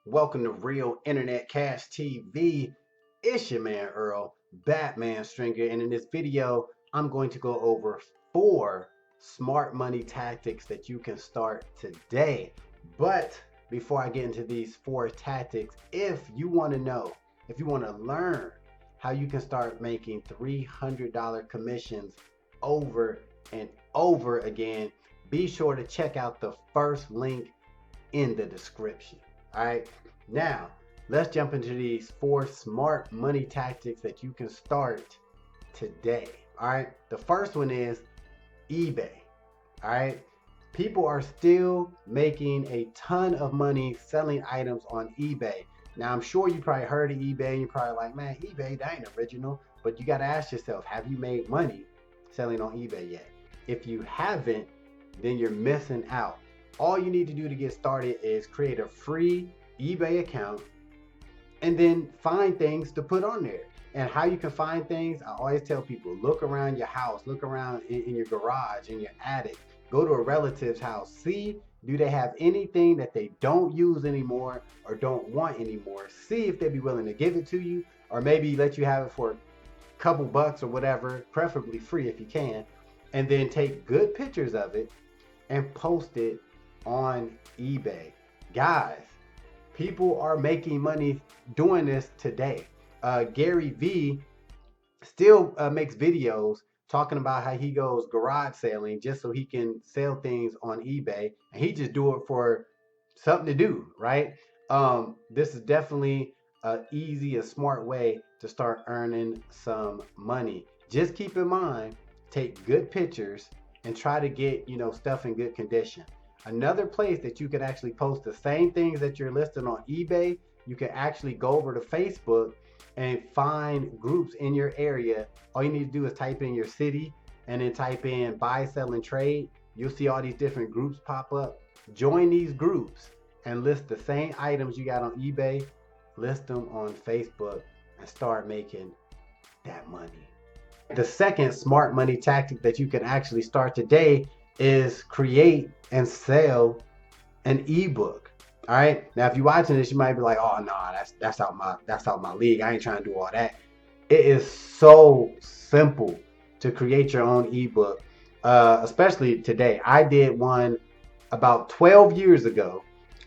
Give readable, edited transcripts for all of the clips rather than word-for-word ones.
Welcome to Real Internet Cash TV. It's your man Earl, Batman Stringer, and in this video, I'm going to go over 4 smart money tactics that you can start today. But before I get into these 4 tactics, if you want to know, if you want to learn how you can start making $300 commissions over and over again, be sure to check out the first link in the description. All right, now let's jump into these 4 smart money tactics that you can start today. All right, the first one is eBay. All right, people are still making a ton of money selling items on eBay. Now, I'm sure you probably heard of eBay and you're probably like, man, eBay, that ain't original. But you got to ask yourself, have you made money selling on eBay yet? If you haven't, then you're missing out. All you need to do to get started is create a free eBay account and then find things to put on there. And how you can find things, I always tell people, look around your house, look around in your garage, in your attic, go to a relative's house, see, do they have anything that they don't use anymore or don't want anymore? See if they'd be willing to give it to you, or maybe let you have it for a couple bucks or whatever, preferably free if you can, and then take good pictures of it and post it on eBay. Guys, people are making money doing this today. Gary V still makes videos talking about how he goes garage selling just so he can sell things on eBay, and he just do it for something to do, right? This is definitely a smart way to start earning some money. Just keep in mind, take good pictures and try to get stuff in good condition. Another place that you can actually post the same things that you're listing on eBay, you can actually go over to Facebook and find groups in your area. All you need to do is type in your city and then type in buy, sell, and trade. You'll see all these different groups pop up. Join these groups and list the same items you got on eBay, list them on Facebook, and start making that money. The second smart money tactic that you can actually start today is create and sell an ebook. All right. Now, if you're watching this, you might be like, "Oh no, that's out my league. I ain't trying to do all that." It is so simple to create your own ebook, especially today. I did one about 12 years ago.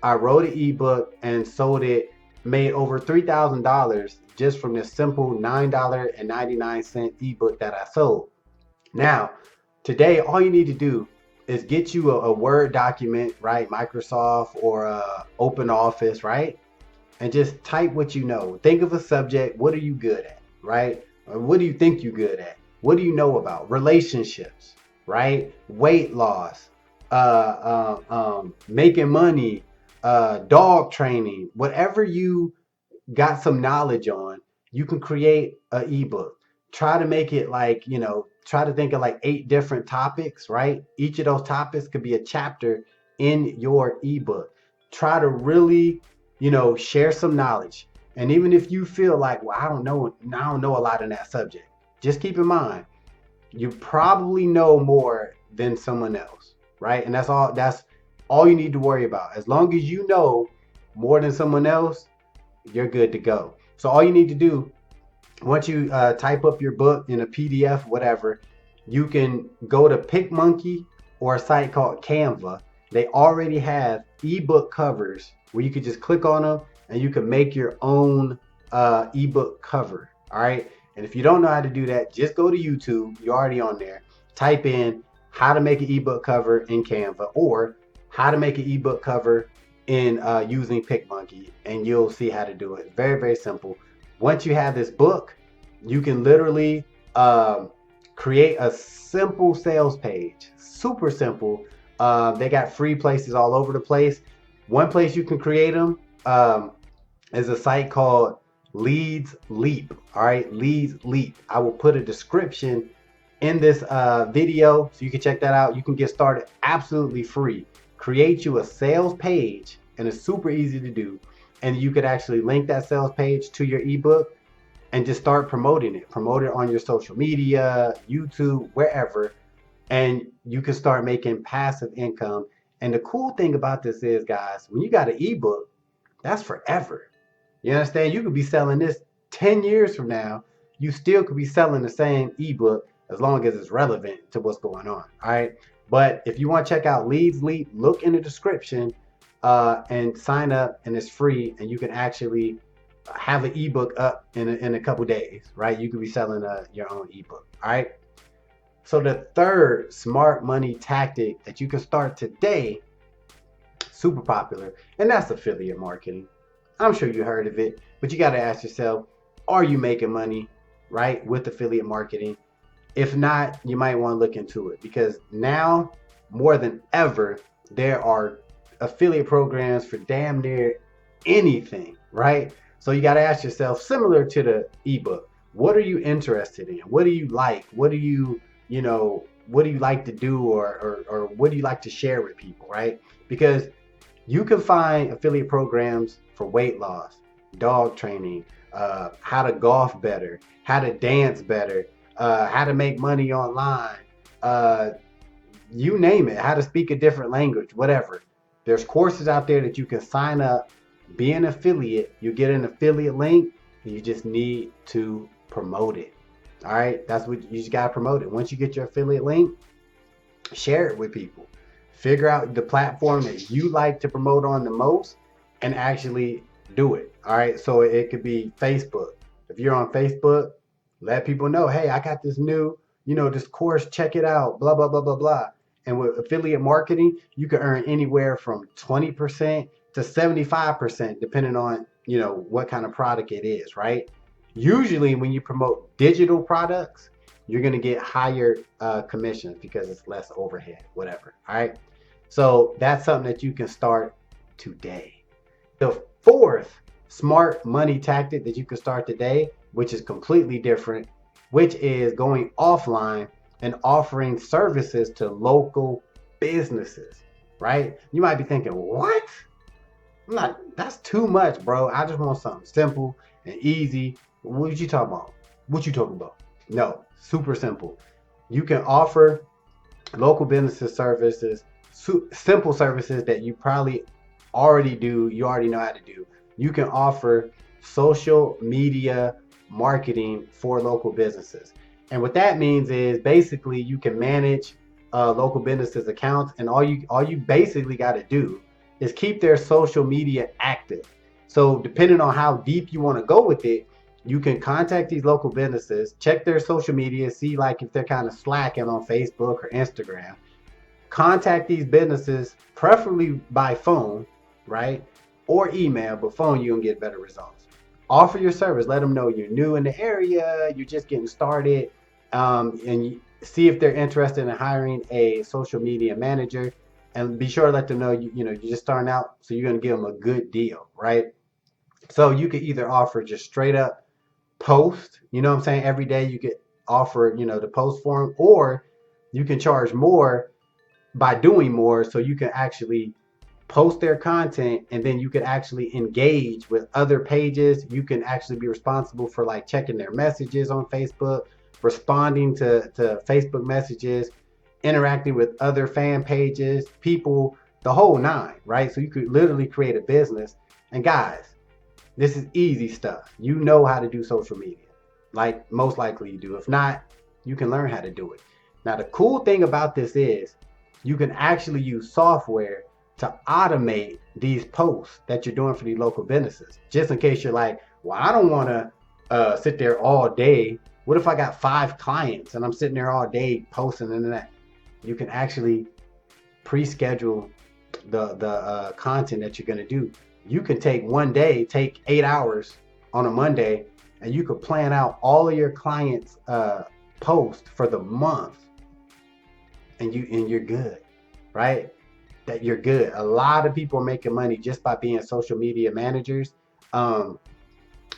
I wrote an ebook and sold it, made over $3,000 just from this simple $9.99 ebook that I sold. Now, today, all you need to do is get you a Word document, right? Microsoft or Open Office, right? And just type what you know. Think of a subject. What are you good at, right? Or what do you think you're good at? What do you know about relationships, right? Weight loss, making money, dog training, whatever you got some knowledge on, you can create an ebook. Try to make it like, try to think of like 8 different topics, right? Each of those topics could be a chapter in your ebook. Try to really, share some knowledge. And even if you feel like, well, I don't know a lot in that subject, just keep in mind, you probably know more than someone else, right? And that's all you need to worry about. As long as you know more than someone else, you're good to go. So all you need to do, once you type up your book in a PDF, whatever, you can go to PicMonkey or a site called Canva. They already have ebook covers where you could just click on them and you can make your own ebook cover. All right. And if you don't know how to do that, just go to YouTube. You're already on there. Type in how to make an ebook cover in Canva or how to make an ebook cover in using PicMonkey, and you'll see how to do it. Very, very simple. Once you have this book, you can literally create a simple sales page. Super simple. They got free places all over the place. One place you can create them is a site called Leads Leap. All right, Leads Leap. I will put a description in this video so you can check that out. You can get started absolutely free. Create you a sales page, and it's super easy to do. And you could actually link that sales page to your ebook and just start promoting it. Promote it on your social media, YouTube, wherever, and you can start making passive income. And the cool thing about this is, guys, when you got an ebook, That's forever. You understand? You could be selling this 10 years from now. You still could be selling the same ebook as long as it's relevant to what's going on. All right. But if you want to check out Leads Leap, look in the description and sign up, and it's free. And you can actually have an ebook up in a couple days, right? You could be selling your own ebook. All right. So the third smart money tactic that you can start today, super popular, and that's affiliate marketing. I'm sure you heard of it, but you got to ask yourself, are you making money, right, with affiliate marketing? If not, you might want to look into it, because now more than ever, there are affiliate programs for damn near anything, right? So you got to ask yourself, similar to the ebook, what are you interested in? What do you like? What do what do you like to do, or what do you like to share with people, right? Because you can find affiliate programs for weight loss, dog training, how to golf better, how to dance better, how to make money online, uh, you name it, how to speak a different language, whatever. There's courses out there that you can sign up, be an affiliate, you get an affiliate link, and you just need to promote it. All right, that's what you just got to promote it. Once you get your affiliate link, share it with people. Figure out the platform that you like to promote on the most and actually do it. All right. So it could be Facebook. If you're on Facebook, let people know, hey, I got this new, this course, check it out, blah, blah, blah, blah, blah. And with affiliate marketing, you can earn anywhere from 20% to 75%, depending on, what kind of product it is, right? Usually when you promote digital products, you're going to get higher commissions because it's less overhead, whatever. All right. So that's something that you can start today. The fourth smart money tactic that you can start today, which is completely different, which is going offline and offering services to local businesses, right? You might be thinking, what? I'm not, that's too much, bro. I just want something simple and easy. What you talking about? What you talking about? No, super simple. You can offer local businesses services, simple services that you probably already do, you already know how to do. You can offer social media marketing for local businesses. And what that means is basically you can manage local businesses accounts, and all you basically got to do is keep their social media active. So depending on how deep you want to go with it, you can contact these local businesses, check their social media, see like if they're kind of slacking on Facebook or Instagram. Contact these businesses, preferably by phone, right? Or email, but phone, you're gonna get better results. Offer your service, let them know you're new in the area, you're just getting started, and see if they're interested in hiring a social media manager. And be sure to let them know you're just starting out, so you're gonna give them a good deal, right? So you could either offer just straight up post, you know what I'm saying? Every day you could offer, the post for them, or you can charge more by doing more, so you can actually post their content, and then you can actually engage with other pages. You can actually be responsible for like checking their messages on Facebook, responding to Facebook messages, interacting with other fan pages, people, the whole nine, right? So you could literally create a business. And guys, this is easy stuff. You know how to do social media. Like most likely you do. If not, you can learn how to do it. Now, the cool thing about this is you can actually use software to automate these posts that you're doing for these local businesses. Just in case you're like, well, I don't want to sit there all day. What if I got 5 clients and I'm sitting there all day posting and that? You can actually pre-schedule the content that you're going to do. You can take one day, take 8 hours on a Monday, and you could plan out all of your clients' posts for the month, and you're good, right? That you're good. A lot of people are making money just by being social media managers, and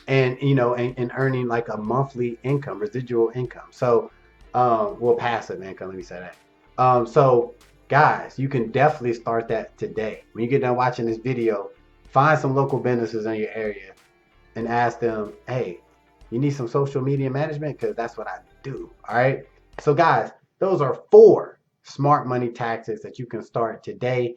and earning like a monthly income, residual income. So, well, passive income. Let me say that. So, guys, you can definitely start that today. When you get done watching this video, find some local businesses in your area and ask them, hey, you need some social media management? Because that's what I do. All right. So, guys, those are 4 smart money tactics that you can start today.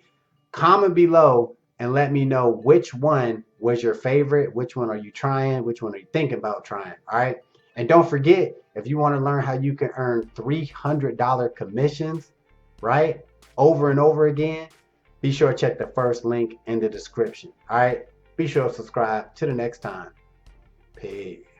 Comment below and let me know which one was your favorite, which one are you trying, which one are you thinking about trying. All right. And don't forget, if you want to learn how you can earn $300 commissions, right, over and over again, be sure to check the first link in the description. All right. Be sure to subscribe. Till the next time. Peace.